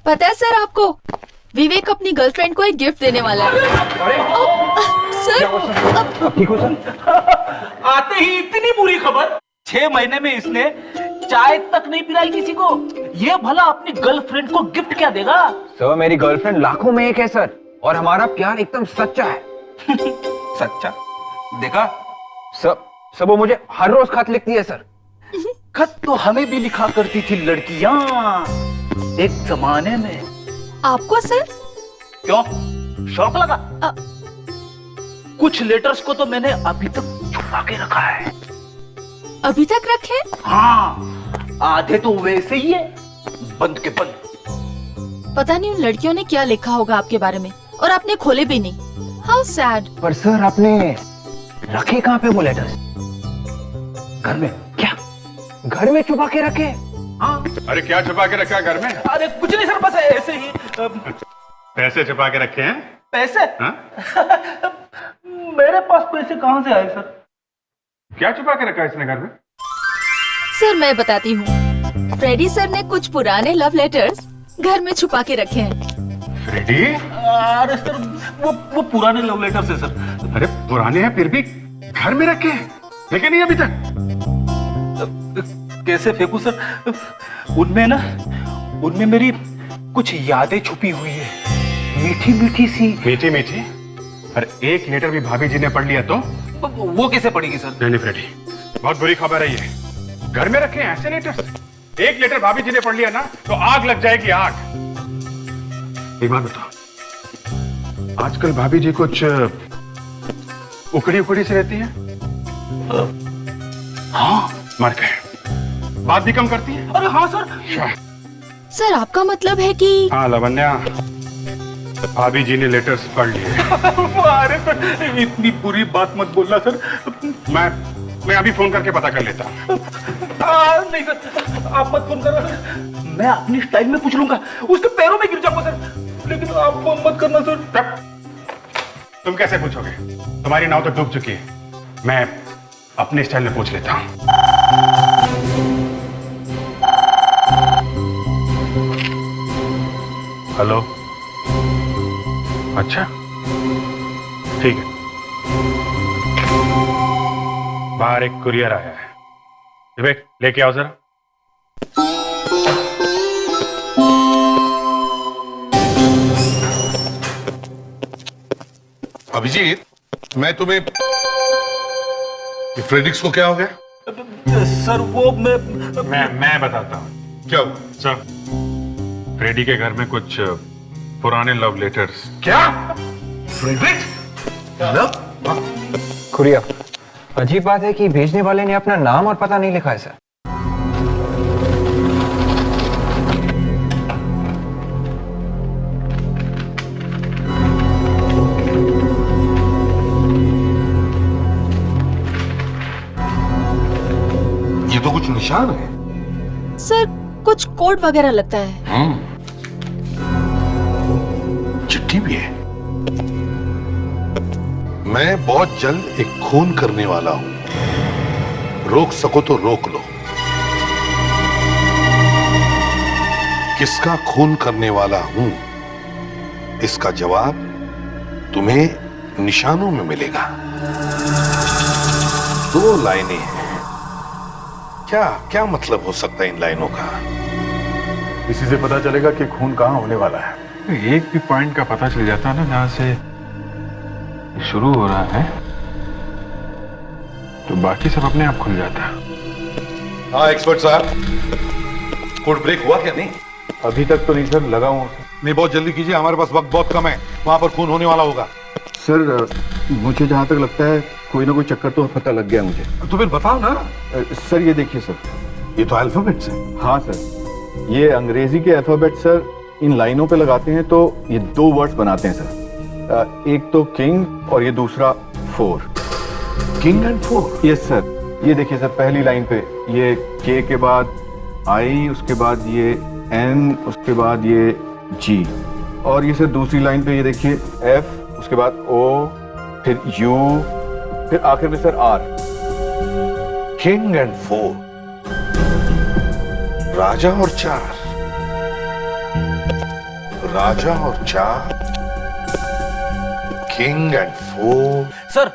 पता है सर आपको, विवेक अपनी गर्लफ्रेंड को एक गिफ्ट देने वाला है। सर ठीक हो सर? आते ही इतनी बुरी खबर। 6 महीने में इसने चाय तक नहीं पिलाई किसी को। ये भला अपनी गर्लफ्रेंड को गिफ्ट क्या देगा? सर मेरी गर्लफ्रेंड लाखों में एक है सर, और हमारा प्यार एकदम सच्चा है। सच्चा? देखा सर वो मुझे हर रोज खत लिखती है सर। खत तो हमें भी लिखा करती थी लड़कियां एक जमाने में। आपको सर? क्यों, शौक लगा? कुछ लेटर्स को तो मैंने अभी तक छुपा के रखा है। अभी तक रखे? हाँ, आधे तो वैसे ही है, बंद के बंद। पता नहीं उन लड़कियों ने क्या लिखा होगा आपके बारे में, और आपने खोले भी नहीं। How sad. पर सर आपने रखे कहाँ पे वो लेटर्स? घर में। क्या घर में छुपा के रखे? हाँ। अरे क्या छुपा के रखा है घर में? अरे कुछ नहीं सर, बस ऐसे ही। पैसे छुपा के रखे हैं? पैसे? हाँ? मेरे पास पैसे कहाँ से आए सर? क्या छुपा के रखा है इसने घर में? सर मैं बताती हूँ, फ्रेडी सर ने कुछ पुराने लव लेटर्स घर में छुपा के रखे हैं। फ्रेडी? अरे सर वो पुराने लव लेटर्स है सर। अरे पुराने हैं फिर भी घर में रखे हैं, लेकिन नहीं अभी तक। कैसे फेंकू सर? उनमें मेरी कुछ यादें छुपी हुई है, मीठी मीठी सी। मीठी मीठी? अरे एक लेटर भी भाभी जी ने पढ़ लिया तो? वो कैसे पढ़ेगी सर? नहीं फ्रेडी, बहुत बुरी खबर है ये। घर में रखे हैं ऐसे लेटर्स? एक लेटर भाभी जी ने पढ़ लिया ना तो आग लग जाएगी, आग। एक बात बताओ, आजकल भाभी जी कुछ उकड़ी उकड़ी से रहती है? हाँ। मर गए। बात भी कम करती है? अरे हाँ सर। सर आपका मतलब है कि? हाँ लावण्या, भाभी जी ने लेटर्स पढ़ लिए। अरे सर इतनी बुरी बात मत बोलना सर। मैं अभी फोन करके पता कर लेता हूँ। नहीं सर, आप मत फोन करना सर, मैं अपनी स्टाइल में पूछ लूंगा, उसके पैरों में गिर जाऊंगा सर, लेकिन आप फोन मत करना सर। तब तुम कैसे पूछोगे? तुम्हारी नाव तो डूब चुकी है, मैं अपने स्टाइल में पूछ लेता हूँ। हेलो, अच्छा ठीक है, बाहर एक कुरियर आया है, विवेक लेके आओ जरा। अभिजीत, मैं तुम्हें फ्रेडिक्स को क्या हो गया? सर वो मैं बताता हूँ क्या हुआ? सर, फ्रेडी के घर में कुछ पुराने लव लेटर्स। क्या? फ्रेडरिक? लव? कुरियर, अजीब बात है कि भेजने वाले ने अपना नाम और पता नहीं लिखा है सर। ये तो कुछ निशान है। सर कुछ कोड वगैरह लगता है। चिट्ठी भी है। मैं बहुत जल्द एक खून करने वाला हूं, रोक सको तो रोक लो। किसका खून करने वाला हूं, इसका जवाब तुम्हें निशानों में मिलेगा। 2 लाइनें हैं। क्या क्या मतलब हो सकता है इन लाइनों का? इसी से पता चलेगा कि खून कहाँ होने वाला है। एक भी पॉइंट का पता चल जाता है ना, जहां से शुरू हो रहा है, तो बाकी सब अपने आप खुल जाता है। हाँ एक्सपर्ट साहब, कोड ब्रेक हुआ क्या? नहीं अभी तक तो नहीं सर, लगा हूं। नहीं, बहुत जल्दी कीजिए, हमारे पास वक्त बहुत कम है। वहां पर खून होने वाला होगा। सर मुझे जहाँ तक लगता है कोई ना कोई चक्कर तो पता लग गया मुझे। तो फिर बताओ ना। सर ये देखिए सर, ये तो अल्फाबेट्स है। हाँ सर, ये अंग्रेजी के अल्फाबेट सर इन लाइनों पे लगाते हैं तो ये 2 वर्ड्स बनाते हैं सर। एक तो किंग और ये दूसरा 4। King and 4? Yes sir. ये देखिए सर, पहली लाइन पे ये के के बाद आई, उसके बाद ये एन, उसके बाद ये जी, और ये सर दूसरी लाइन पे ये देखिए एफ, उसके बाद ओ, फिर यू, फिर आखिर में सर आर। किंग एंड 4, राजा और 4, राजा और 4, किंग एंड 4। सर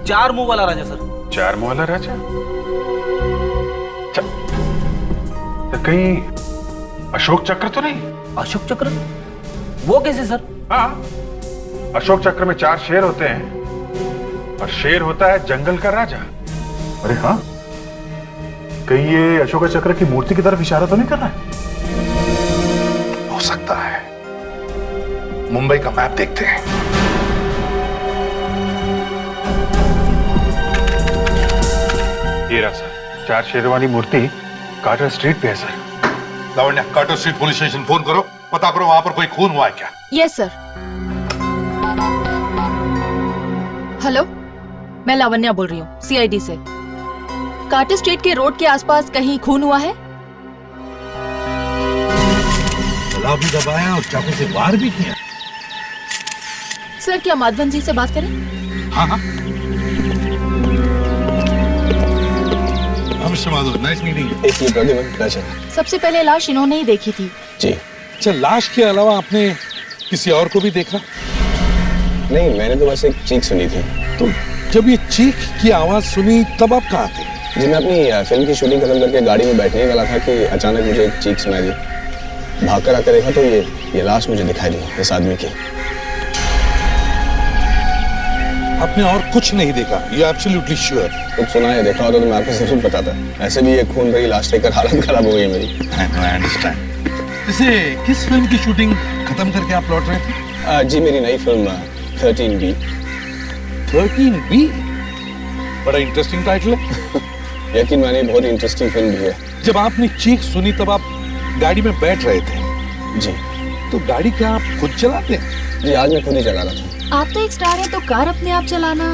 4 मुंह वाला राजा सर। 4 मुंह वाला राजा? तो कहीं अशोक चक्र तो नहीं? अशोक चक्र वो कैसे सर? हाँ, अशोक चक्र में 4 शेर होते हैं और शेर होता है जंगल का राजा। अरे हाँ, कहीं ये अशोक चक्र की मूर्ति की तरफ इशारा तो नहीं कर रहा है? हो सकता है। मुंबई का मैप देखते हैं। ये रहा सर, 4 शेरों वाली मूर्ति कार्टर स्ट्रीट पे है sir. Lavanya, Carter street police station phone करो, पता करो वहां पर कोई खून हुआ है क्या। Yes sir. हेलो, मैं लावण्या बोल रही हूँ सीआईडी से। कार्टर स्ट्रीट के रोड के आसपास कहीं खून हुआ है? गला भी दबाया और चाकू से वार भी किया। सर क्या माधवन जी से बात करें? हाँ हाँ, मिस्टर माधव, नाइस मीटिंग। सबसे पहले लाश इन्होंने ही देखी थी। जी। अच्छा, लाश के अलावा आपने किसी और को भी देखा? नहीं, मैंने तो बस एक चीख सुनी थी। तो जब ये चीख की आवाज सुनी तब आप कहाँ थे? जी, मैं अपनी फिल्म की शूटिंग खत्म करके गाड़ी में बैठने वाला था कि अचानक मुझे एक चीख सुनाई दी। भाग कर आकर देखा तो ये लाश मुझे दिखाई दी, इस आदमी की। आपने और कुछ नहीं देखा? ये एब्सोल्युटली श्योर? कुछ सुना है, देखा होता तो मैं आपको जरूर बताता। ऐसे भी ये खून भरी लाश देखकर हालत खराब हो गई मेरी। I understand. इसे किस फिल्म की शूटिंग खत्म करके आप लौट रहे थे? जी, मेरी नई फिल्म 13B। 13B? बड़ा इंटरेस्टिंग टाइटल है। यकीन मानिए, बहुत इंटरेस्टिंग फिल्म भी है। जब आपने चीख सुनी तब आप गाड़ी में बैठ रहे थे? जी। तो गाड़ी क्या आप खुद चलाते हैं? जी, आज मैं खुद ही चला रहा था। आप तो एक स्टार हैं तो कार अपने आप चलाना।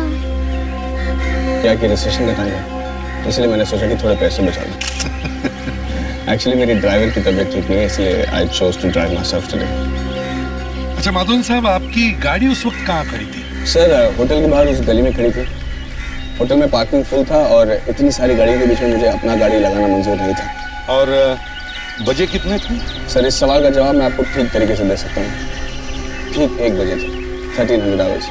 क्या कि रिसेशन का टाइम है, इसलिए मैंने सोचा कि थोड़े पैसे बचा लूं। एक्चुअली मेरी ड्राइवर की तबीयत ठीक नहीं है, इसलिए I chose to drive myself today. अच्छा माधवन साहब, आपकी गाड़ी उस वक्त कहाँ खड़ी थी? सर, होटल के बाहर उस गली में खड़ी थी। होटल में पार्किंग फुल था और इतनी सारी गाड़ियों के बीच में मुझे अपना गाड़ी लगाना मंजूर नहीं था। और बजे कितने थे? सर, इस सवाल का जवाब मैं आपको ठीक तरीके से दे सकता हूँ। ठीक 1 बजे थे, 1300 आवर्स।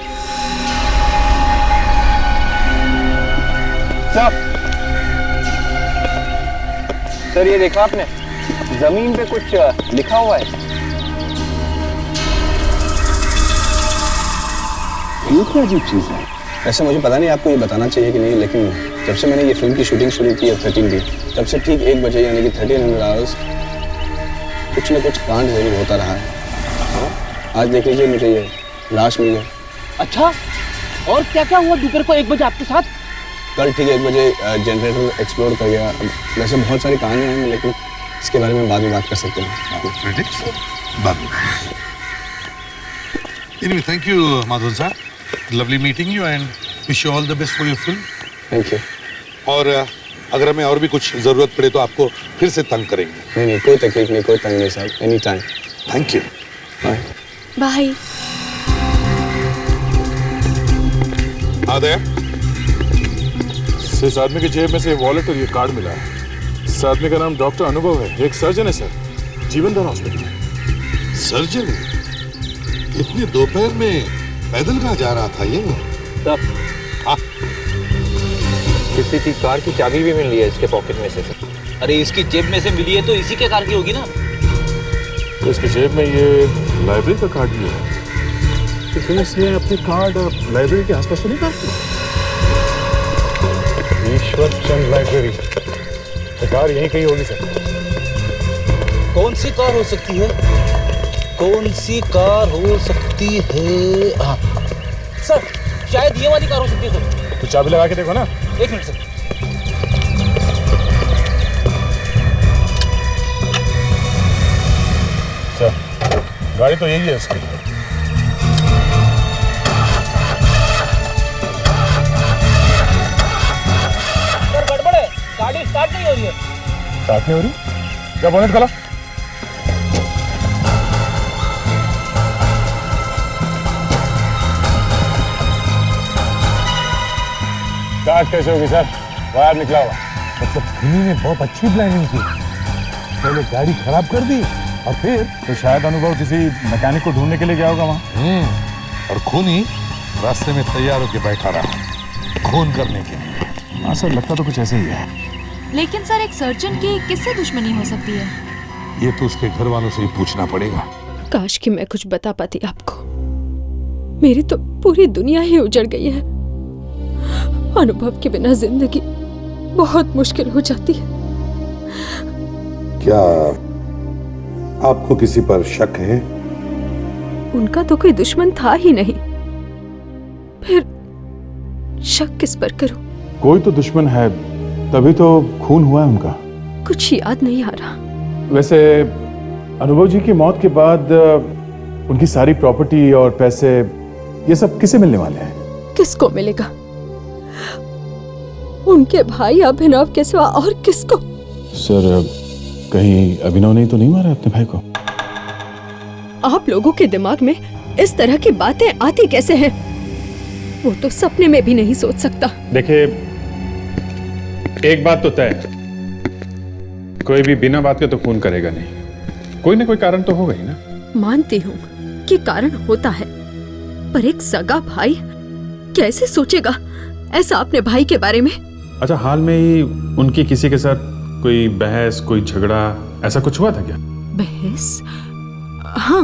सर ये देखा आपने, जमीन पे कुछ लिखा हुआ है। ये क्या अजीब चीज है? ऐसे मुझे पता नहीं आपको ये बताना चाहिए कि नहीं, लेकिन जब से मैंने ये फिल्म की शूटिंग शुरू की है 13B, तब से ठीक 1 बजे यानी कि 1300 आवर्स कुछ न कुछ कांड जरूर होता रहा है। आज देख लीजिए, मुझे ये लाश मिली है। अच्छा, और क्या क्या हुआ दोपहर को 1 बजे आपके साथ? कल ठीक 1 बजे जनरेटर एक्सप्लोड कर गया। वैसे बहुत सारी कहानियां हैं, लेकिन इसके बारे में बाद में बात कर सकते हैं। Anyway, thank you, Madhavan sir. Lovely meeting you and wish you all the best for your film. Thank you. और अगर हमें और भी कुछ जरूरत पड़े तो आपको फिर से तंग करेंगे। नहीं, कोई तकलीफ नहीं, कोई तंग नहीं साहब, any time. Thank you. Bye. Bye. आदे, इस आदमी की जेब में से वॉलेट और ये कार्ड मिला है। इस आदमी का नाम डॉक्टर अनुभव है, एक सर्जन है सर, जीवनदान हॉस्पिटल में। सर्जन? इतने दोपहर में पैदल कहाँ जा रहा था ये? किसी की कार की चाबी भी मिल रही है इसके पॉकेट में से। अरे इसकी जेब में से मिली है तो इसी के कार की होगी ना। तो इसकी जेब में ये लाइब्रेरी का कार्ड भी है, तो फिर इसने अपने कार्ड लाइब्रेरी के आसपास तो नहीं काटते? ईश्वर चंद लाइब्रेरी, कार यहीं कहीं होगी सर। कौन सी कार हो सकती है? कौन सी कार हो सकती है? हाँ सर, शायद ये वाली कार हो सकती है सर। तो चाबी लगा के देखो ना। 1 मिनट सर। गाड़ी तो यही है इसकी। सर गड़बड़ है, गाड़ी स्टार्ट नहीं हो रही है। स्टार्ट नहीं हो रही? क्या बोनेट खोला? काश कैसे होगी सर, बाहर निकला हुआ। मतलब खूनी ने बहुत अच्छी प्लानिंग की, पहले गाड़ी खराब कर दी और फिर तो शायद अनुभव किसी मैकेनिक को ढूंढने के लिए गया होगा वहाँ। और खूनी रास्ते में तैयार होकर बैठा रहा खून करने के लिए। हाँ सर, लगता तो कुछ ऐसे ही है। लेकिन सर एक सर्जन की किससे दुश्मनी हो सकती है? ये तो उसके घर वालों से ही पूछना पड़ेगा। काश कि मैं कुछ बता पाती आपको। मेरी तो पूरी दुनिया ही उजड़ गई है। अनुभव के बिना जिंदगी बहुत मुश्किल हो जाती है। क्या आपको किसी पर शक है? उनका तो कोई दुश्मन था ही नहीं, फिर शक किस पर करूं? कोई तो दुश्मन है, तभी तो खून हुआ है उनका। कुछ याद नहीं आ रहा। वैसे अनुभव जी की मौत के बाद उनकी सारी प्रॉपर्टी और पैसे ये सब किसे मिलने वाले हैं? किसको मिलेगा? उनके भाई अभिनव के सिवा और किसको? सर कहीं अभिनव ने तो नहीं मारा अपने भाई को? आप लोगों के दिमाग में इस तरह की बातें आती कैसे हैं? वो तो सपने में भी नहीं सोच सकता। देखिए, एक बात तो तय है, कोई भी बिना बात के तो खून करेगा नहीं। कोई ना कोई कारण तो होगा ही ना। मानती हूँ कि कारण होता है, पर एक सगा भाई कैसे सोचेगा ऐसा अपने भाई के बारे में? अच्छा, हाल में ही उनकी किसी के साथ कोई बहस, कोई झगड़ा, ऐसा कुछ हुआ था क्या? बहस? हाँ,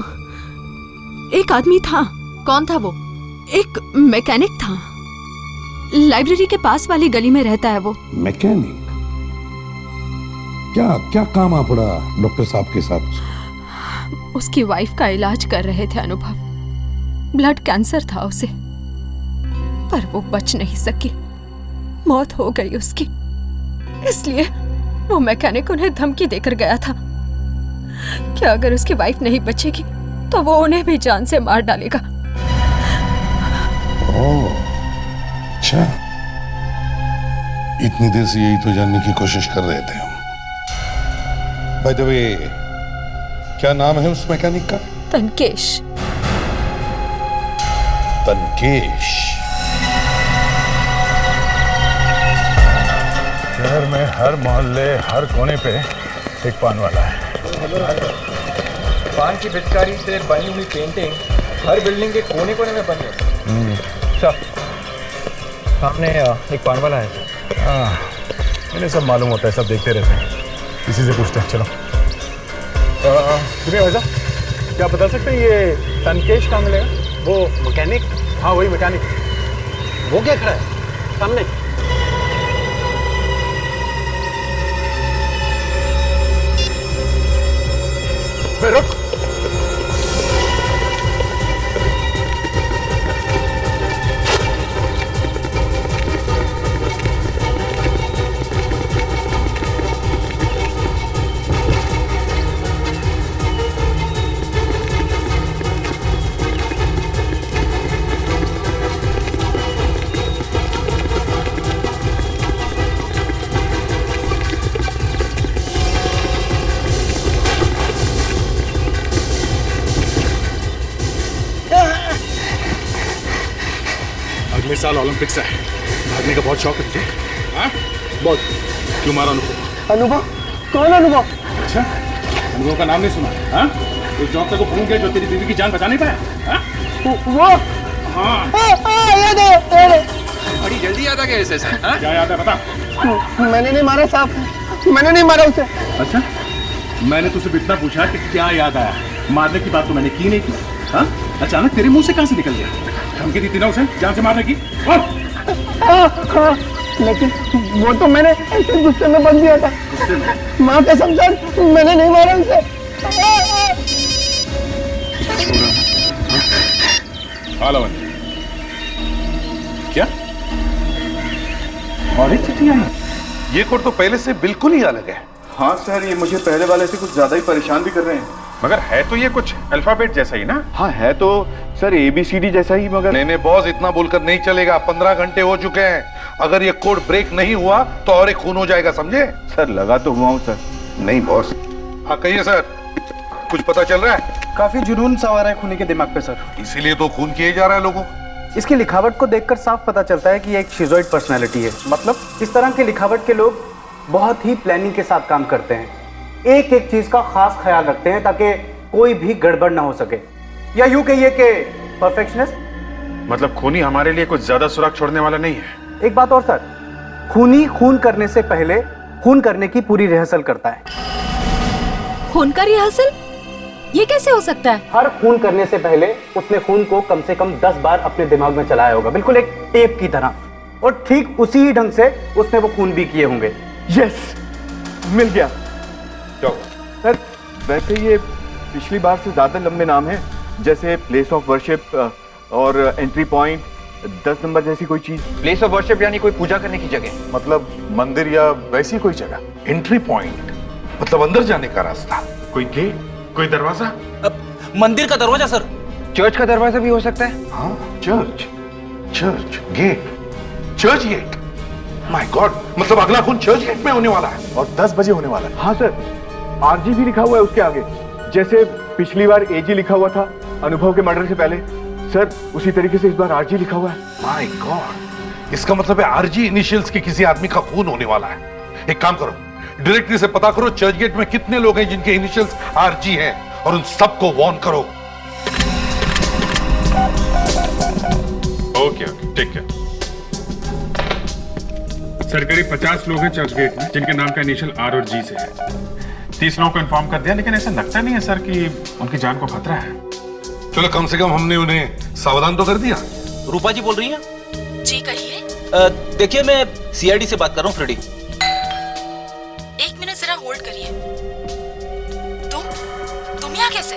एक आदमी था। कौन था वो? एक मैकेनिक था, लाइब्रेरी के पास वाली गली में रहता है वो। मैकेनिक? क्या क्या काम आ पड़ा डॉक्टर साहब के साथ? उसकी वाइफ का इलाज कर रहे थे अनुभव। ब्लड कैंसर था उसे, पर वो बच नहीं सकी, मौत हो गई उसकी। इसलिए वो मैकेनिक उन्हें धमकी देकर गया था कि अगर उसकी वाइफ नहीं बचेगी तो वो उन्हें भी जान से मार डालेगा। ओह, अच्छा। इतनी देर से यही तो जानने की कोशिश कर रहे थे हम। बाय द वे, क्या नाम है उस मैकेनिक का? तनकेश। तनकेश। शहर में हर मोहल्ले, हर कोने पे एक पान वाला है। पान की पिचकारी से बनी हुई पेंटिंग हर बिल्डिंग के कोने कोने में बनी है। अच्छा, सामने एक पान वाला है। इन्हें सब मालूम होता है, सब देखते रहते हैं। इसी से पूछते हैं, चलो। सुनिए भाई साहब, क्या बता सकते हैं ये तनकेश कहाँ मिलेगा? वो मैकेनिक? हाँ, वही मैकेनिक। वो क्या खड़ा है सामने? रुक। अगले साल ओलंपिक्स है, भागने का बहुत शौक है तुझे? हाँ? बोल, क्यों मारा अनुभव? अनुभव? कौन अनुभव? अच्छा, अनुभव का नाम नहीं सुना? हाँ? उस डॉक्टर को फोन किया जो तेरी बीवी की जान बचा नहीं पाया? हाँ? वो? हाँ। याद है। बड़ी जल्दी याद आ गया इसे। हाँ? क्या याद है बता? मैंने नहीं मारा साहब, मैंने नहीं मारा उसे। अच्छा, मैंने तुझसे इतना पूछा कि क्या याद आया, मारने की बात तो मैंने की नहीं थी। हाँ? अचानक तेरे मुंह से कहां से निकल गया? धमकी दी थी ना उसे जान से मारने की? हाँ, लेकिन वो तो मैंने ऐसे गुस्से में बन दिया था। माँ कसम सर, मैंने नहीं मारा उसे। क्या? और एक चिट्ठी आई? ये कोड तो पहले से बिल्कुल ही अलग है। हाँ सर, ये मुझे पहले वाले से कुछ ज्यादा ही परेशान भी कर रहे हैं। मगर है तो ये कुछ अल्फाबेट जैसा ही ना? हाँ है तो सर ABCD जैसा ही, मगर नहीं बॉस, इतना बोलकर नहीं चलेगा। 15 घंटे हो चुके हैं, अगर ये कोड ब्रेक नहीं हुआ तो और एक खून हो जाएगा, समझे? सर लगा तो हुआ हूँ सर। नहीं बॉस। हाँ कहिए सर, कुछ पता चल रहा है? काफी जुनून सवार है खूनी के दिमाग पे सर। इसीलिए तो खून किए जा रहा है लोगों। इसकी लिखावट को देखकर साफ पता चलता है कि ये एक शिजोइड पर्सनैलिटी है। मतलब इस तरह की लिखावट के लोग बहुत ही प्लानिंग के साथ काम करते हैं, एक एक चीज का खास ख्याल रखते हैं ताकि कोई भी गड़बड़ ना हो सके, या यूं कहिए कि परफेक्शनिस्ट। मतलब खूनी हमारे लिए कुछ ज्यादा सुराग छोड़ने वाला नहीं है। एक बात और सर, खूनी खून करने से पहले खून करने की पूरी रिहर्सल करता है। खून का रिहर्सल? ये कैसे हो सकता है? हर खून करने से पहले उसने खून को कम से कम 10 बार अपने दिमाग में चलाया होगा, बिल्कुल एक टेप की तरह, और ठीक उसी ही ढंग से उसने वो खून भी किए होंगे। यस, मिल गया। सर वैसे ये पिछली बार से ज्यादा लंबे नाम हैं, जैसे प्लेस ऑफ वर्शिप और एंट्री पॉइंट, 10 नंबर जैसी कोई चीज। प्लेस ऑफ वर्शिप यानी कोई पूजा करने की जगह, मतलब मंदिर या वैसी कोई जगह। एंट्री पॉइंट मतलब अंदर जाने का रास्ता। कोई गेट, कोई दरवाजा? मंदिर का दरवाजा सर। चर्च का दरवाजा भी हो सकता है। हाँ, church, Churchgate, Churchgate. My god, मतलब अगला खून चर्च गेट में होने वाला है और 10 बजे होने वाला है। हाँ सर, आरजी भी लिखा हुआ है उसके आगे, जैसे पिछली बार एजी लिखा हुआ था अनुभव के मर्डर से पहले, सर उसी तरीके से इस बार आरजी लिखा हुआ है। माय गॉड, इसका मतलब है आरजी इनिशियल्स के किसी आदमी का खून होने वाला है। एक काम करो, डायरेक्टरी से पता करो चर्च गेट में कितने लोग हैं जिनके इनिशियल्स आरजी हैं और उन सबको वार्न करो। ओके ओके, ठीक है सर। करीब 50 लोग हैं चर्च गेट में जिनके नाम का इनिशियल आर और जी से है। 30 लोगों को इन्फॉर्म कर दिया, लेकिन ऐसा लगता नहीं है सर कि उनकी जान को खतरा है। चलो कम से कम हमने उन्हें सावधान तो कर दिया। रूपा जी बोल रही हैं? जी कहिए। देखिए मैं सीआईडी से बात कर रहा हूँ, फ्रेडी। एक मिनट जरा होल्ड करिए। तुम यहाँ कैसे?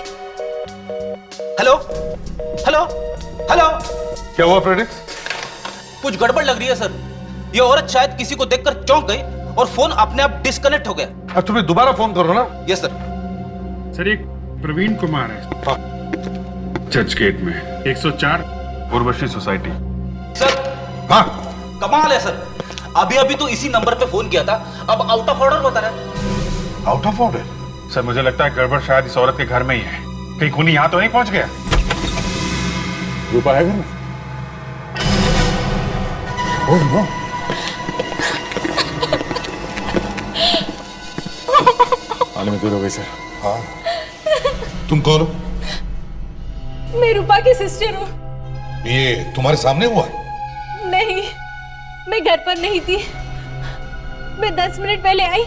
हेलो हेलो हेलो, क्या हुआ फ्रेडिक्स? कुछ गड़बड़ लग रही है सर। ये औरत शायद किसी को देखकर चौंक गई और फोन अपने आप डिस्कनेक्ट हो गया। अब तुम्हें दोबारा फोन करो ना। Yes sir. सर एक प्रवीण कुमार है चर्च गेट में, 104 उर्वशी सोसाइटी। सर हाँ कमाल है सर, अभी अभी तो इसी नंबर पे फोन किया था, अब आउट ऑफ ऑर्डर बता रहा है। Out of order? सर मुझे लगता है गड़बड़ शायद इस औरत के घर में ही है। कहीं खूनी यहाँ तो नहीं पहुंच गया? रूपा है घर में? Oh no. आने में देर हो गई सर। हाँ, तुम कौन हो? मैं रूपा की सिस्टर हूँ। ये तुम्हारे सामने हुआ? नहीं, मैं घर पर नहीं थी। मैं 10 मिनट पहले आई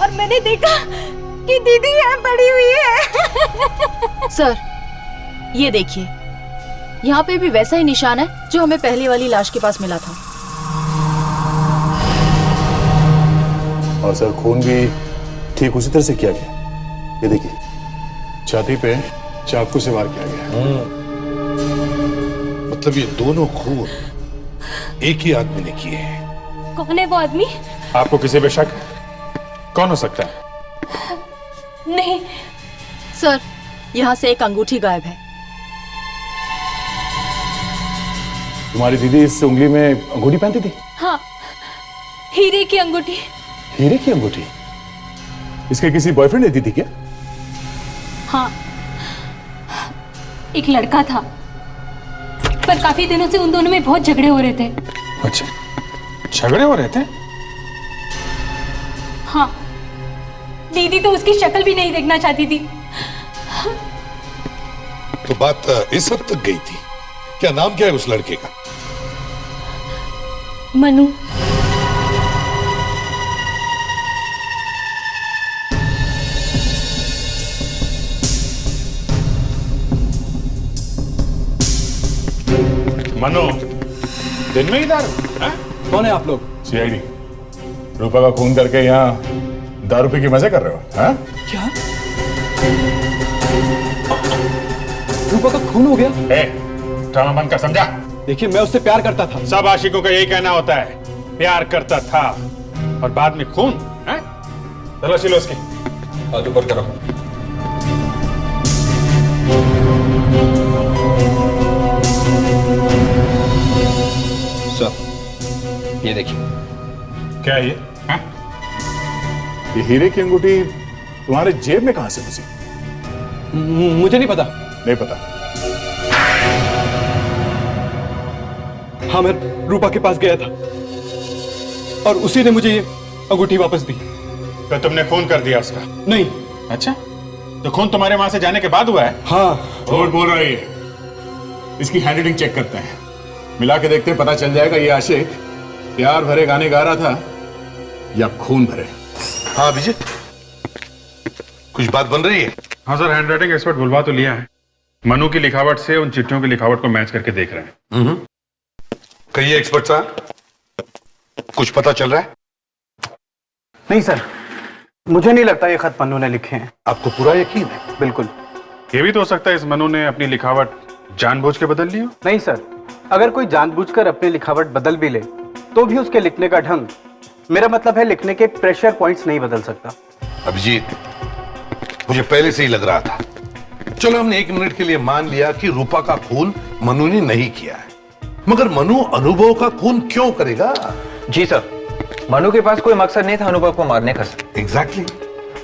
और मैंने देखा कि दीदी यहाँ पड़ी हुई है। सर ये देखिए, यहाँ पे भी वैसा ही निशान है जो हमें पहली वाली लाश के पास मिला था। और सर खून भी ठीक उसी तरह से किया गया। ये देखिए, छाती पे चाकू से वार किया गया। मतलब ये दोनों खून एक ही आदमी ने किए हैं। कौन है वो आदमी? आपको किसी पे शक है? कौन हो सकता है? नहीं सर, यहाँ से एक अंगूठी गायब है। तुम्हारी दीदी इस उंगली में अंगूठी पहनती थी? हाँ, हीरे की अंगूठी। हीरे की अंगूठी? इसके किसी बॉयफ्रेंड ने दी थी क्या? हाँ, एक लड़का था, पर काफी दिनों से उन दोनों में बहुत झगड़े हो रहे थे। अच्छा, झगड़े हो रहे थे? हाँ, दीदी तो उसकी शक्ल भी नहीं देखना चाहती थी। तो बात इस हद तक गई थी। क्या नाम क्या है उस लड़के का? मनु। मनु, दिन में ही दारू? कौन है आप लोग? सीआईडी। रूपा का खून करके यहाँ दारू पी के मजे कर रहे हो? हाँ? क्या? रूपा का खून हो गया? ड्रामा बंद कर, समझा? देखिए मैं उससे प्यार करता था। सब आशिकों का यही कहना होता है, प्यार करता था और बाद में खून। तलाशी लो उसकी। हाथ ऊपर करो। सर ये देखिए। क्या है ये? ये हीरे की अंगूठी तुम्हारे जेब में कहां से घुसी? मुझे नहीं पता। नहीं पता? हाँ, मैं रूपा के पास गया था और उसी ने मुझे ये अंगूठी वापस दी। तो तुमने खून कर दिया उसका? नहीं। अच्छा, तो खून तुम्हारे वहां से जाने के बाद हुआ है? हाँ। झूठ बोल रही है। इसकी हैंडराइटिंग चेक करते हैं, मिला के देखते हैं, पता चल जाएगा ये आशिक प्यार भरे गाने गा रहा था या खून भरे। हाँ अभिजीत, कुछ बात बन रही है? हाँ सर, हैंडराइटिंग एक्सपर्ट बुलवा तो लिया है। मनु की लिखावट से उन चिट्ठियों की लिखावट को मैच करके देख रहे हैं। कहिए एक्सपर्ट साहब, कुछ पता चल रहा है? नहीं सर, मुझे नहीं लगता ये खत मनु ने लिखे हैं। आपको पूरा यकीन है? बिल्कुल। ये भी तो हो सकता है इस मनु ने अपनी लिखावट जानबूझ के बदल ली हो। नहीं सर, अगर कोई जानबूझकर अपनी लिखावट बदल भी ले तो भी उसके लिखने का ढंग, मेरा मतलब है लिखने के प्रेशर पॉइंट्स नहीं बदल सकता। अभिजीत, मुझे पहले से ही लग रहा था। चलो हमने 1 मिनट के लिए मान लिया कि रूपा का खून मनु ने नहीं किया है, मगर मनु अनुभव का खून क्यों करेगा? जी सर, मनु के पास कोई मकसद नहीं था अनुभव को मारने का। एग्जैक्टली।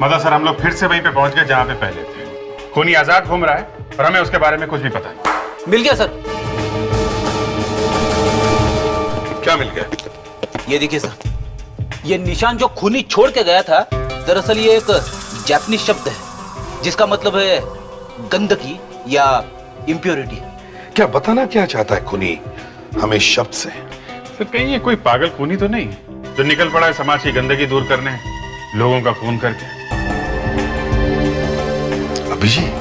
मतलब सर, हम लोग फिर से वहीं पे पहुंच गए जहां पे पहले थे। खूनी आजाद घूम रहा है और हमें उसके बारे में कुछ भी पता नहीं। मिल गया सर। क्या मिल गया? ये देखिए सर, ये निशान जो खूनी छोड़ के गया था, दरअसल ये एक जापानीज शब्द है जिसका मतलब है गंदगी या इम्प्योरिटी। क्या बताना क्या चाहता है खूनी हमें शब्द से? सर, कहीं ये कोई पागल खूनी तो नहीं जो निकल पड़ा है समाज की गंदगी दूर करने, लोगों का खून करके? अभिजीत,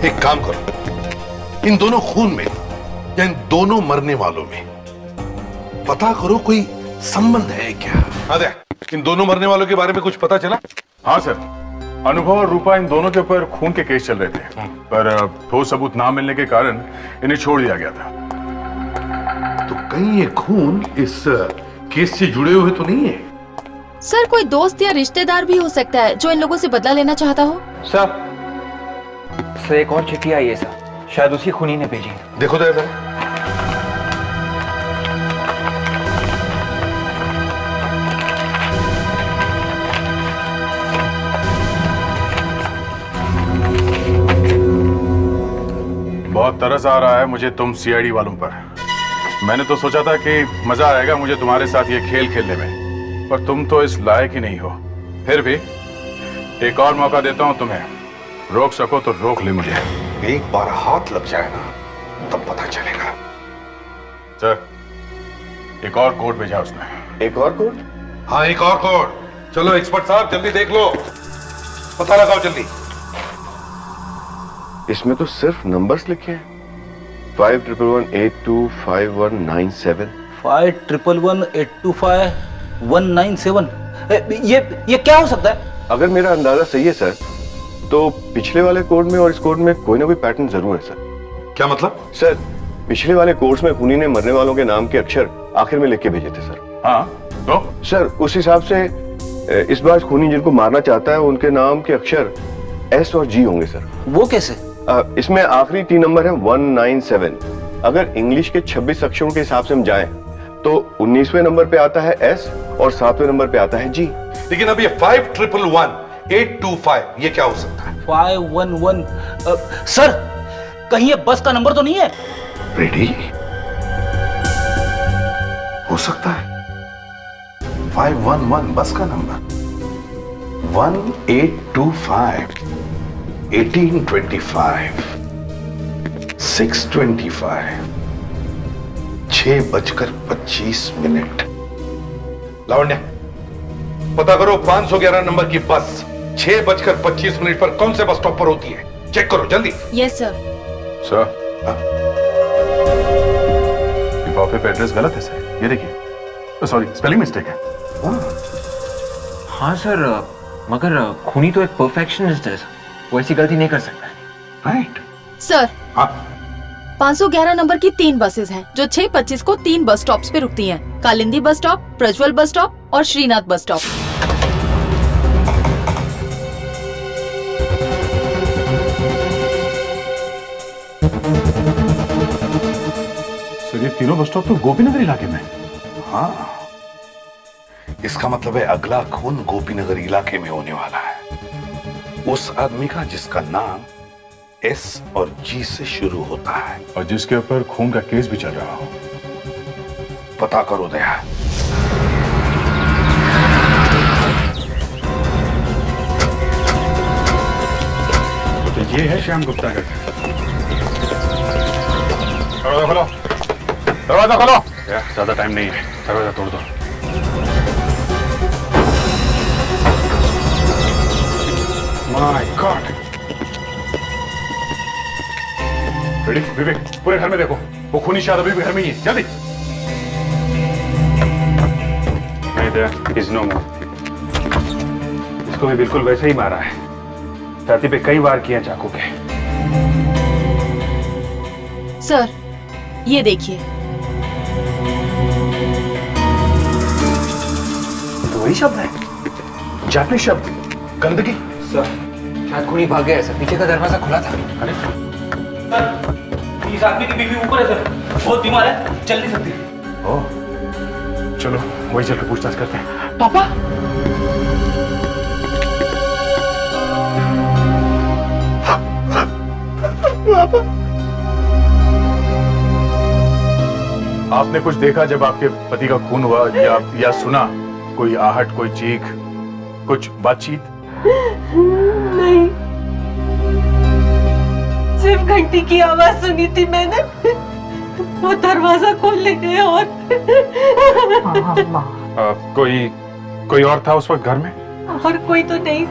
एक काम करो, इन दोनों खून में या इन दोनों मरने वालों में पता करो कोई संबंध है क्या? आदे, इन दोनों मरने वालों के बारे में कुछ पता चला? हाँ सर, अनुभव और रूपा इन दोनों के ऊपर खून के केस चल रहे थे, पर ठोस सबूत ना मिलने के कारण इन्हें छोड़ दिया गया था। तो कहीं ये खून इस केस से जुड़े हुए तो नहीं है? सर, कोई दोस्त या रिश्तेदार भी हो सकता है जो इन लोगों से बदला लेना चाहता हो। सर, एक और चिट्ठी आई है सर, शायद उसी खूनी ने भेजी है। देखो तो ऐसा। बहुत तरस आ रहा है मुझे तुम सीआईडी वालों पर। मैंने तो सोचा था कि मजा आएगा मुझे तुम्हारे साथ ये खेल खेलने में, पर तुम तो इस लायक ही नहीं हो। फिर भी एक और मौका देता हूं तुम्हें, रोक सको तो रोक ले मुझे। एक बार हाथ लग जाए ना, तब पता चलेगा। सर, एक और कोड भेजा उसने। एक और कोड? हाँ, एक और कोड। चलो एक्सपर्ट साहब, जल्दी देख लो, पता लगाओ जल्दी। इसमें तो सिर्फ नंबर्स लिखे हैं। 5111825197। 5111825197। ये क्या हो सकता है? अगर मेरा अंदाजा सही है सर, तो पिछले वाले कोड में और इस कोड में कोई ना कोई पैटर्न जरूर है सर। क्या मतलब? सर, पिछले वाले कोड्स में खूनी ने मरने वालों के नाम के अक्षर आखिर में लिख के भेजे थे सर। हाँ, तो सर उस हिसाब से इस बार खूनी जिनको मारना चाहता है उनके नाम के अक्षर एस और जी होंगे सर। वो कैसे? इसमें आखिरी 3 नंबर है 197। अगर इंग्लिश के 26 अक्षरों के हिसाब से हम जाएं तो 19वें नंबर पे आता है एस और 7वें नंबर पे आता है जी। लेकिन अब ये 51118225 ये क्या हो सकता है? 511 सर, कहीं ये बस का नंबर तो नहीं है? रेडी? हो सकता है 511 बस का नंबर। 1825 1825 625 6:25। लावण्य, पता करो 511 नंबर की बस 6:25 पर कौन से बस स्टॉप पर होती है। चेक करो जल्दी। Yes sir. सर, लिफाफे पे एड्रेस गलत है सर, ये देखिए। सॉरी, स्पेलिंग मिस्टेक है। हाँ सर, मगर खूनी तो एक परफेक्शनिस्ट है, वो ऐसी गलती नहीं कर सकता। राइट सर, 511 नंबर की 3 बसेस हैं जो 6:25 को 3 बस स्टॉप्स पे रुकती हैं। Kalindi bus stop, Prajwal bus stop और श्रीनाथ बस स्टॉप। सर, ये तीनों बस स्टॉप तो गोपीनगर इलाके में। हाँ, इसका मतलब है अगला खून गोपीनगर इलाके में होने वाला है। उस आदमी का जिसका नाम एस और जी से शुरू होता है और जिसके ऊपर खून का केस भी चल रहा हो। पता करो दया। तो ये है श्याम गुप्ता का घर। दरवाजा खोलो, दरवाजा खोलो। यार ज्यादा टाइम नहीं है, दरवाजा तोड़ दो। My God. रेडी विवेक, पूरे घर में देखो, वो खूनी शायद अभी भी घर में ही है, जल्दी। नहीं दया, इज नो मोर। इसको भी बिल्कुल वैसे ही मारा है, छाती पे कई वार किए चाकू के। सर ये देखिए। तो वही शब्द है, जापानी शब्द, गंदगी। सर शायद खूनी भाग गया है सर, पीछे का दरवाजा खुला था। सर इस आदमी की बीवी ऊपर है सर, बहुत बीमार है, चल नहीं सकती। ओह, चलो वही चल के पूछताछ करते हैं। पापा आपने कुछ देखा जब आपके पति का खून हुआ, या सुना कोई आहट, कोई चीख, कुछ बातचीत? नहीं, सिर्फ घंटी की आवाज सुनी थी मैंने। वो दरवाजा खोलने गए और कोई और था उस वक्त घर में? और कोई तो नहीं।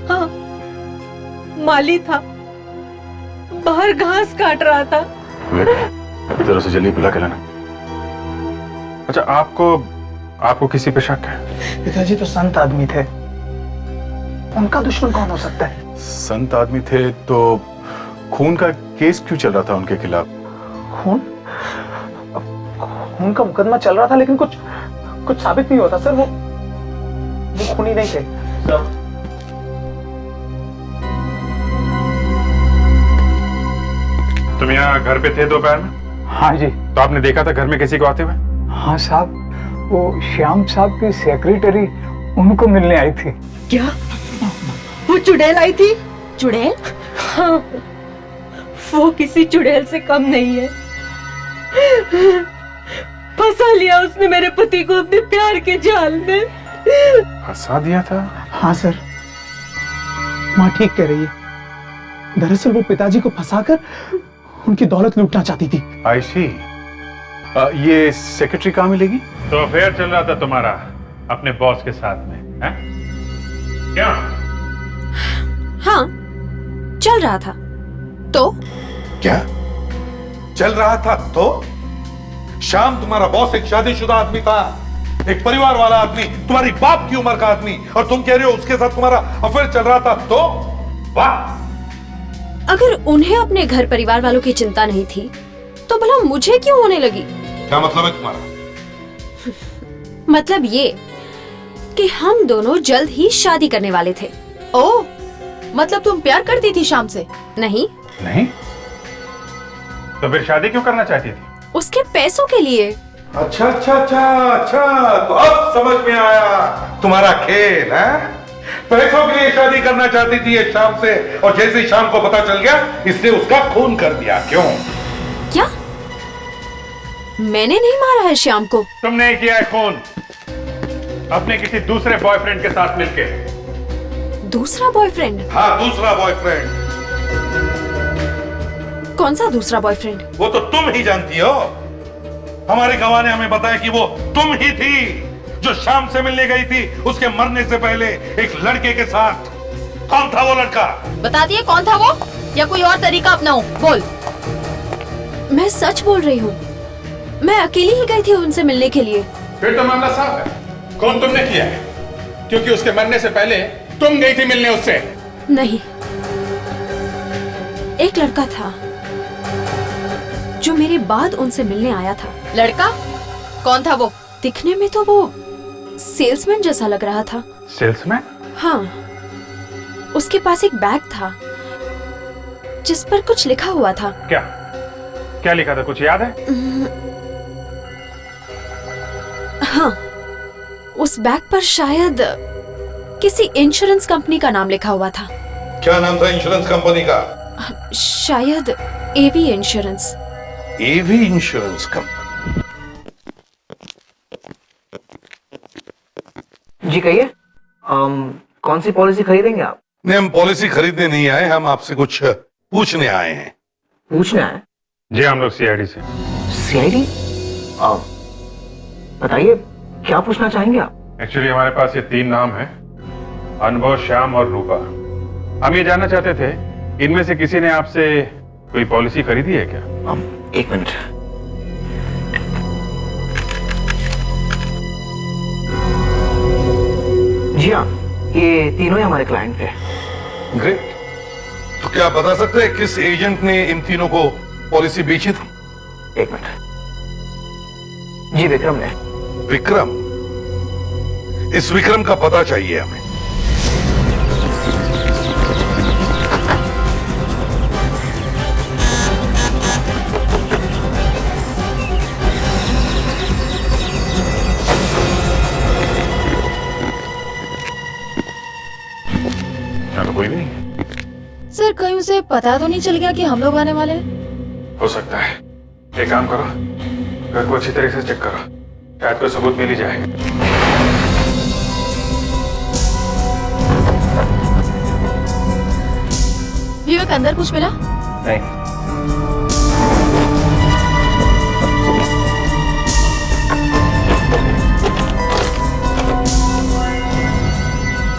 हाँ, माली था, बाहर घास काट रहा था। जरा से जल्दी बुला के लाना। अच्छा, आपको किसी पे शक है? पिताजी तो संत आदमी थे, उनका दुश्मन कौन हो सकता है? संत आदमी थे तो खून का केस क्यों चल रहा था उनके खिलाफ? खून का मुकदमा चल रहा था, लेकिन कुछ साबित नहीं होता सर। वो खूनी नहीं थे। तुम यहाँ घर पे थे दोपहर में? हाँ जी। तो आपने देखा था घर में किसी को आते हुए? हाँ साहब, वो श्याम साहब की सेक्रेटरी उनको मिलने आई थी। क्या वो चुड़ैल आई थी? चुड़ैल? हाँ, वो किसी चुड़ैल से कम नहीं है। फंसा लिया उसने मेरे पति को अपने प्यार के जाल में। फंसा दिया था? हाँ सर, माँ ठीक कह रही है। दरअसल वो पिताजी को फंसाकर उनकी दौलत लूटना चाहती थी। आई सी। ये सेक्रेटरी कहाँ मिलेगी? तो अफेयर चल रहा था तुम्हारा अपने बॉस के साथ में, हैं? क्या? हाँ, चल रहा था। तो क्या चल रहा था? तो श्याम तुम्हारा बॉस एक शादीशुदा आदमी था, एक परिवार वाला आदमी, तुम्हारी बाप की उम्र का आदमी, और तुम कह रहे हो उसके साथ तुम्हारा अफेयर चल रहा था? तो वाह! अगर उन्हें अपने घर परिवार वालों की चिंता नहीं थी तो भला मुझे क्यों होने लगी? क्या मतलब है तुम्हारा? मतलब ये कि हम दोनों जल्द ही शादी करने वाले थे। ओह, मतलब तुम प्यार करती थी श्याम से? नहीं। नहीं? तो फिर शादी क्यों करना चाहती थी? उसके पैसों के लिए। अच्छा, तो अब समझ में आया तुम्हारा खेल है। पैसों के लिए शादी करना चाहती थी ये शाम से, और जैसे ही शाम को पता चल गया इसने उसका खून कर दिया। क्यों? क्या? मैंने नहीं मारा है श्याम को। तुमने किया है खून अपने किसी दूसरे बॉयफ्रेंड के साथ मिलके। दूसरा बॉयफ्रेंड? हाँ, दूसरा बॉयफ्रेंड। कौन सा दूसरा बॉयफ्रेंड? वो तो तुम ही जानती हो। हमारे गवाह ने हमें बताया कि वो तुम ही थी जो शाम से मिलने गई थी उसके मरने से पहले एक लड़के के साथ। कौन था वो लड़का? बता दिए कौन था वो, या कोई और तरीका अपनाऊं? बोल। मैं सच बोल रही हूँ, मैं अकेली ही गई थी उनसे मिलने के लिए। फिर तो मामला साफ है, कौन तुमने किया है? क्योंकि उसके मरने से पहले तुम गई थी मिलने उससे। नहीं, एक लड़का था जो मेरे बाद उनसे मिलने आया था। लड़का? कौन था वो? दिखने में तो वो सेल्समैन जैसा लग रहा था। सेल्समैन? हाँ, उसके पास एक बैग था जिस पर कुछ लिखा हुआ था। क्या लिखा था, कुछ याद है? हाँ, उस बैग पर शायद किसी इंश्योरेंस कंपनी का नाम लिखा हुआ था। क्या नाम था इंश्योरेंस कंपनी का? शायद एवी इंश्योरेंस। एवी इंश्योरेंस कंपनी। जी कहिए, कौन सी पॉलिसी खरीदेंगे आप? नहीं, हम पॉलिसी खरीदने नहीं आए, हम आपसे कुछ पूछने आए हैं। पूछना है? जी हम लोग सीआईडी से। सीआईडी? बताइए क्या पूछना चाहेंगे आप? एक्चुअली हमारे पास ये 3 नाम हैं, अनुभव, श्याम और रूपा। हम ये जानना चाहते थे, इनमें से किसी ने आपसे कोई पॉलिसी खरीदी है क्या? 1 मिनट। जी हाँ, ये तीनों ही हमारे क्लाइंट थे। ग्रेट। तो क्या आप बता सकते हैं किस एजेंट ने इन तीनों को पॉलिसी बेची थी? 1 मिनट। जी विक्रम ने। विक्रम? इस विक्रम का पता चाहिए हमें। कोई नहीं। सर कहीं उसे पता तो नहीं चल गया कि हम लोग आने वाले हैं? हो सकता है। एक काम करो, घर को अच्छी तरह से चेक करो, शायद कोई सबूत मिल ही जाए। विवेक अंदर कुछ मिला? नहीं।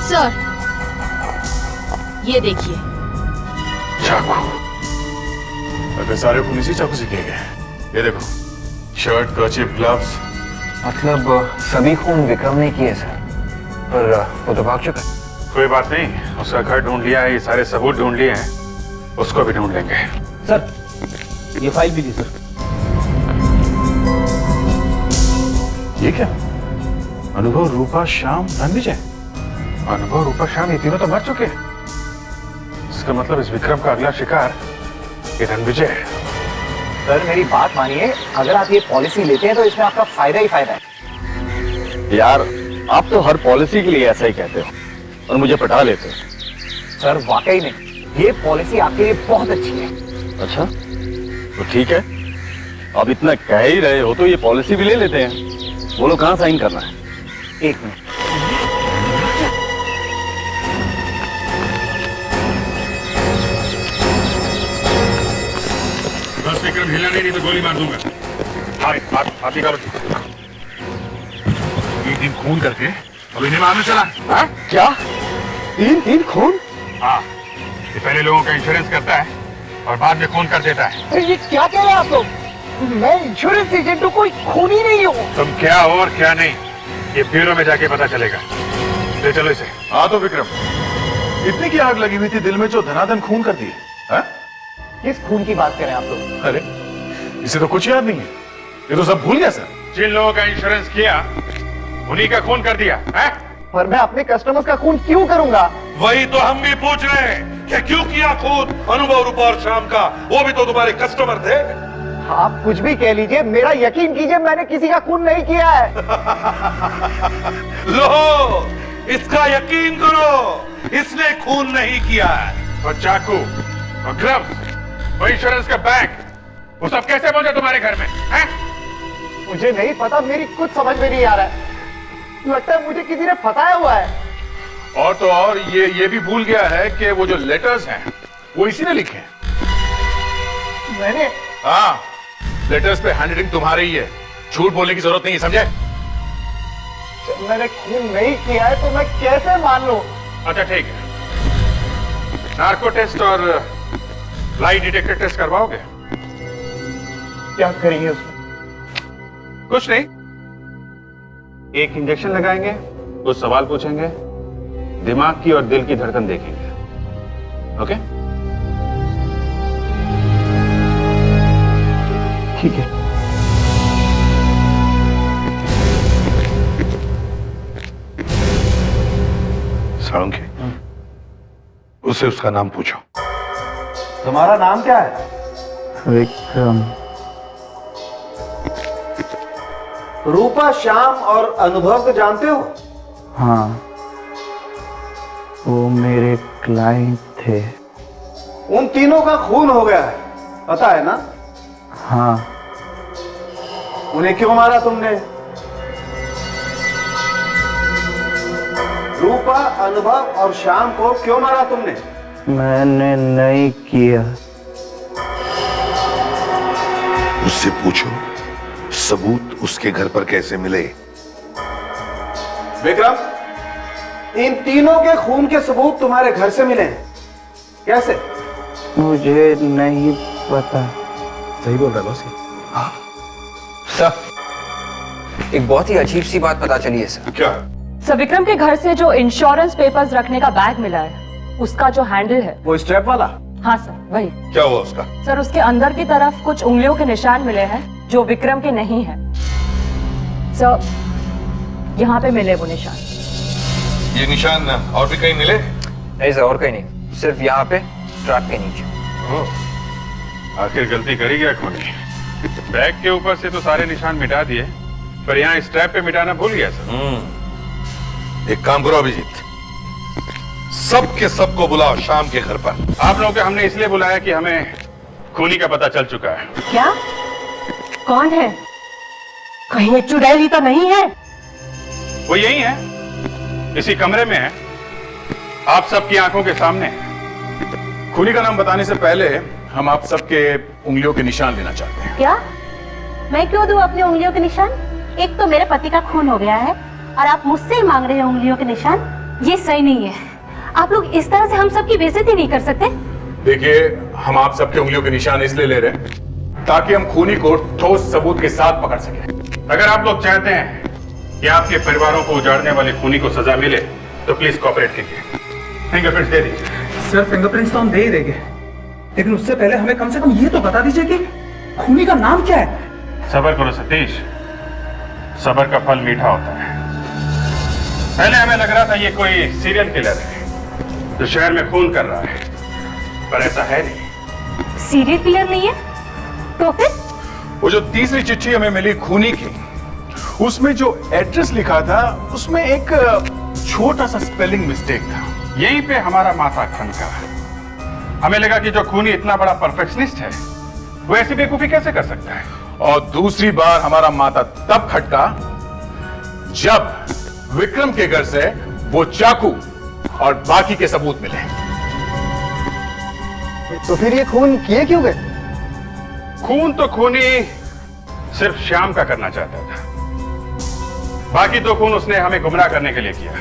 सर ये देखिए। चाकू। अगर सारे खून इसी चाकू से किए गए। ये देखो, शर्ट, कर्चीफ, ग्लव्स। मतलब सभी खून विक्रम ने किए सर, पर वो तो भाग चुका है। कोई बात नहीं, उसका घर ढूंढ लिया है, ये सारे सबूत ढूंढ लिए हैं, उसको भी ढूंढ लेंगे। सर ये फाइल भी दी सर। ये क्या? अनुभव, रूपा, श्याम, रणविजय। अनुभव, रूपा, श्याम, ये तीनों तो मर चुके हैं। इसका मतलब इस विक्रम का अगला शिकार ये रणविजय है। सर मेरी बात मानिए, अगर आप ये पॉलिसी लेते हैं तो इसमें आपका फायदा ही फायदा है। यार आप तो हर पॉलिसी के लिए ऐसा ही कहते हो और मुझे पटा लेते हो। सर वाकई में ये पॉलिसी आपके लिए बहुत अच्छी है। अच्छा तो ठीक है, अब इतना कह ही रहे हो तो ये पॉलिसी भी ले लेते हैं। बोलो कहाँ साइन करना है? 1 मिनट। बस विक्रम हिला नहीं तो गोली मार दूंगा। हाथ निकालो। 3 दिन खून करके अब इन्हें मारने चला? हाँ? क्या 3 खून? हाँ, ये पहले लोगों का इंश्योरेंस करता है और बाद में खून कर देता है। ये क्या कह रहे हैं आप लोग? मैं इंश्योरेंस एजेंट हूँ, कोई खूनी नहीं हूँ। तुम क्या हो और क्या नहीं, ये ब्यूरो में जाके पता चलेगा। ले चलो इसे। हाँ तो विक्रम, इतनी की आग लगी हुई थी दिल में जो धनाधन खून कर दिए? किस खून की बात करें आप लोग? अरे इसे तो कुछ याद नहीं है, ये तो सब भूल गया सर। जिन लोगों का इंश्योरेंस किया उन्हीं का खून कर दिया है? पर मैं अपने कस्टमर्स का खून क्यों करूंगा? वही तो हम भी पूछ रहे हैं कि क्यों किया खून अनुभव, रूपा और श्याम का? वो भी तो तुम्हारे कस्टमर थे। आप कुछ भी कह लीजिए, मेरा यकीन कीजिए मैंने किसी का खून नहीं किया है। लो इसका यकीन करो, इसने खून नहीं किया है। और चाकू और ग्लव्स, वो इंश्योरेंस का बैग, वो सब कैसे पहुंचा तुम्हारे घर में? हैं? मुझे नहीं पता, मेरी कुछ समझ में नहीं आ रहा है। लगता है मुझे किसी ने फंसाया हुआ है। और तो और ये भी भूल गया है कि वो जो लेटर्स हैं वो इसी ने लिखे हैं। मैंने? हाँ, लेटर्स पे हैंडराइटिंग तुम्हारी ही है, झूठ बोलने की जरूरत नहीं है, समझे? जब मैंने खून नहीं किया है तो मैं कैसे मान लूं? अच्छा ठीक है, नार्को टेस्ट और लाई डिटेक्टर टेस्ट करवाओगे? क्या करेंगे उसमें? कुछ नहीं, एक इंजेक्शन लगाएंगे, कुछ सवाल पूछेंगे, दिमाग की और दिल की धड़कन देखेंगे। ओके? ठीक है। साळुंखे, उससे उसका नाम पूछो। तुम्हारा नाम क्या है? विक्रम। रूपा, श्याम और अनुभव को जानते हो? हाँ, वो मेरे क्लाइंट थे। थे। उन तीनों का खून हो गया है, पता है ना? हाँ। उन्हें क्यों मारा तुमने? रूपा, अनुभव और श्याम को क्यों मारा तुमने? मैंने नहीं किया। उससे पूछो सबूत उसके घर पर कैसे मिले। विक्रम, इन तीनों के खून के सबूत तुम्हारे घर से मिले हैं, कैसे? मुझे नहीं पता। सही बोल रहा है बॉस। हाँ? सर, एक बहुत ही अजीब सी बात पता चली है सर। क्या? सर, विक्रम के घर से जो इंश्योरेंस पेपर्स रखने का बैग मिला है, उसका जो हैंडल है, वो स्ट्रैप वाला? हाँ सर, वही। क्या हुआ उसका? सर, उसके अंदर की तरफ कुछ उंगलियों के निशान मिले हैं जो विक्रम के नहीं हैं। सर, यहाँ पे मिले वो निशान। ये निशान और भी कहीं मिले? नहीं सर, और कहीं नहीं, सिर्फ यहाँ पे ट्रैक के नीचे। आखिर गलती करी क्या खूनी? बैग के ऊपर से तो सारे निशान मिटा दिए, पर यहाँ स्ट्रैप पे मिटाना भूल गया सर। एक काम करो अभिजीत, सबके सबको बुलाओ शाम के घर पर। आप लोगों को हमने इसलिए बुलाया कि हमें खूनी का पता चल चुका है। क्या? कौन है? कहीं चुड़ैली तो नहीं है? वो यही है, इसी कमरे में है, आप सबकी आंखों के सामने है। खूनी का नाम बताने से पहले हम आप सबके उंगलियों के निशान लेना चाहते हैं। क्या? मैं क्यों दूं अपनी उंगलियों के निशान? एक तो मेरे पति का खून हो गया है और आप मुझसे ही मांग रहे हैं उंगलियों के निशान। ये सही नहीं है। आप लोग इस तरह से हम सबकी बेइज्जती नहीं कर सकते। देखिए, हम आप सबके उंगलियों के निशान इसलिए ले रहे हैं ताकि हम खूनी को ठोस सबूत के साथ पकड़ सके। अगर आप लोग चाहते हैं कि आपके परिवारों को उजाड़ने वाले खूनी को सजा मिले तो प्लीज कोऑपरेट कीजिए। फिंगरप्रिंट्स दे दीजिए। सर, फिंगरप्रिंट्स तो हम दे ही देंगे, लेकिन उससे पहले हमें कम से कम ये तो बता दीजिए कि खूनी का नाम क्या है। सब्र करो सतीश, सब्र का फल मीठा होता है। पहले हमें लग रहा था ये कोई सीरियल किलर है जो शहर में खून कर रहा है, पर ऐसा है नहीं। सीरियल किलर नहीं है तो फिर? वो जो तीसरी चिट्ठी हमें मिली खूनी की, उसमें जो एड्रेस लिखा था उसमें एक छोटा सा स्पेलिंग मिस्टेक था। यहीं पे हमारा माथा खनका। हमें लगा कि जो खूनी इतना बड़ा परफेक्शनिस्ट है वो ऐसी बेवकूफी कैसे कर सकता है। और दूसरी बार हमारा माथा तब खटका जब विक्रम के घर से वो चाकू और बाकी के सबूत मिले। तो फिर ये खून किए क्यों गए? खून तो खूनी सिर्फ श्याम का करना चाहता था, बाकी तो खून उसने हमें गुमराह करने के लिए किया,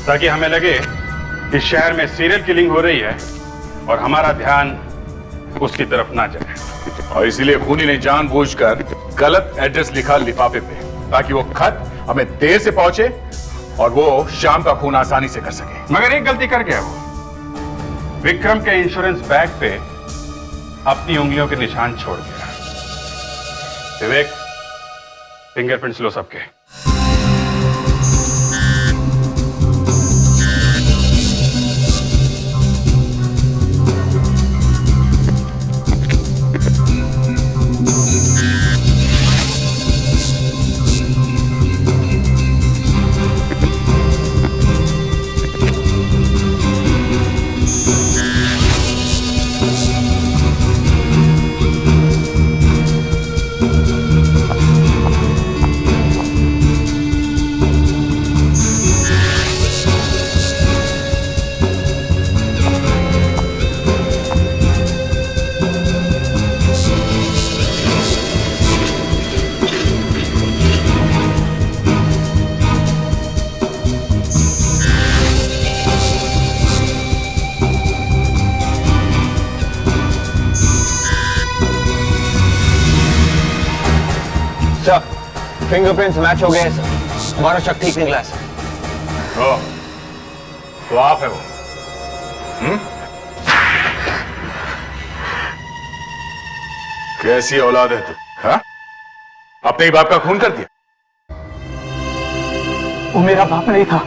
ताकि हमें लगे कि शहर में सीरियल किलिंग हो रही है और हमारा ध्यान उसकी तरफ ना जाए। और इसीलिए खूनी ने जानबूझकर गलत एड्रेस लिखा लिफाफे पे, ताकि वो खत हमें देर से पहुंचे और वो शाम का खून आसानी से कर सके। मगर एक गलती कर गया वो, विक्रम के इंश्योरेंस बैग पे अपनी उंगलियों के निशान छोड़ गया। विवेक, फिंगरप्रिंट्स लो सबके। फिंगरप्रिंट्स मैच हो गए सर, हमारा शक ठीक निकला सर। तो आप है वो? कैसी औलाद है तू? हाँ? अपने ही बाप का खून कर दिया? वो मेरा बाप नहीं था,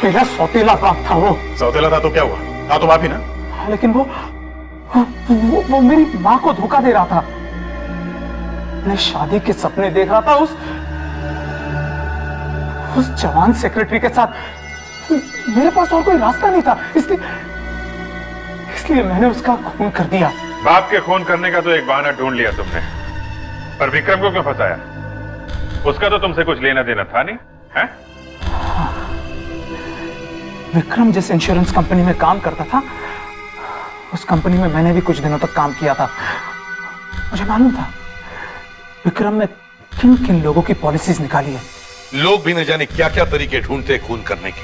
मेरा सौतेला बाप था। वो सौतेला था तो क्या हुआ? था तो बाप ही ना। लेकिन वो मेरी माँ को धोखा दे रहा था। मैं शादी के सपने देख रहा था उस जवान सेक्रेटरी के साथ, मेरे पास और कोई रास्ता नहीं था, इसलिए मैंने उसका खून कर दिया। बाप के खून करने का तो एक बहाना ढूंढ लिया तुमने, पर विक्रम को क्यों फंसाया? उसका तो तुमसे कुछ लेना देना था नहीं है? विक्रम जिस इंश्योरेंस कंपनी में काम करता था, उस कंपनी में मैंने भी कुछ दिनों तक काम किया था। मुझे मालूम था विक्रम ने किन किन लोगों की पॉलिसीज निकाली है। लोग भी न जाने क्या क्या तरीके ढूंढते खून करने के।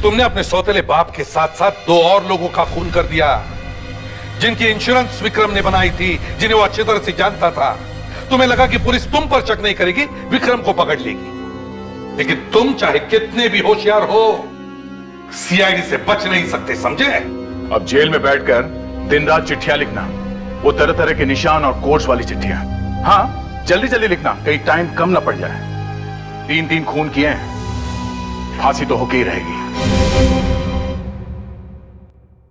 तुमने अपने सौतेले बाप के साथ साथ 2 और लोगों का खून कर दिया, जिनकी इंश्योरेंस विक्रम ने बनाई थी, जिन्हें वो अच्छी तरह से जानता था। तुम्हें लगा कि पुलिस तुम पर शक नहीं करेगी, विक्रम को पकड़ लेगी। लेकिन तुम चाहे कितने भी होशियार हो, सीआईडी से बच नहीं सकते, समझे? अब जेल में बैठकर दिन रात चिट्ठियां लिखना, वो तरह तरह के निशान और कोड्स वाली चिट्ठियां। हाँ, जल्दी जल्दी लिखना, कहीं टाइम कम ना पड़ जाए। 3 खून किए हैं, फांसी तो होके ही रहेगी।